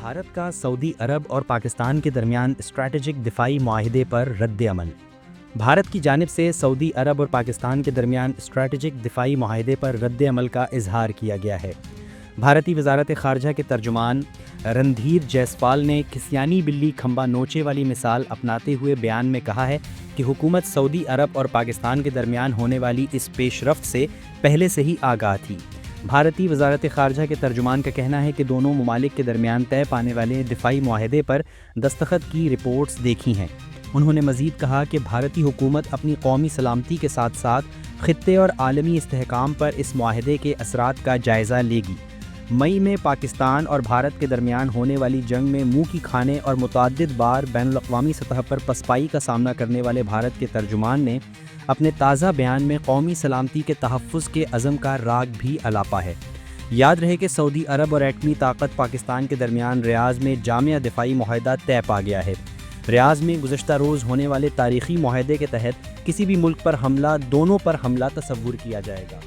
بھارت کا سعودی عرب اور پاکستان کے درمیان اسٹریٹجک دفاعی معاہدے پر رد عمل۔ بھارت کی جانب سے سعودی عرب اور پاکستان کے درمیان اسٹریٹجک دفاعی معاہدے پر رد عمل کا اظہار کیا گیا ہے۔ بھارتی وزارت خارجہ کے ترجمان رندھیر جیسپال نے کسیانی بلی کھمبا نوچے والی مثال اپناتے ہوئے بیان میں کہا ہے کہ حکومت سعودی عرب اور پاکستان کے درمیان ہونے والی اس پیش رفت سے پہلے سے ہی آگاہ تھی۔ بھارتی وزارت خارجہ کے ترجمان کا کہنا ہے کہ دونوں ممالک کے درمیان طے پانے والے دفاعی معاہدے پر دستخط کی رپورٹس دیکھی ہیں۔ انہوں نے مزید کہا کہ بھارتی حکومت اپنی قومی سلامتی کے ساتھ ساتھ خطے اور عالمی استحکام پر اس معاہدے کے اثرات کا جائزہ لے گی۔ مئی میں پاکستان اور بھارت کے درمیان ہونے والی جنگ میں منہ کی کھانے اور متعدد بار بین الاقوامی سطح پر پسپائی کا سامنا کرنے والے بھارت کے ترجمان نے اپنے تازہ بیان میں قومی سلامتی کے تحفظ کے عزم کا راگ بھی الاپا ہے۔ یاد رہے کہ سعودی عرب اور ایٹمی طاقت پاکستان کے درمیان ریاض میں جامع دفاعی معاہدہ طے پا گیا ہے۔ ریاض میں گزشتہ روز ہونے والے تاریخی معاہدے کے تحت کسی بھی ملک پر حملہ دونوں پر حملہ تصور کیا جائے گا۔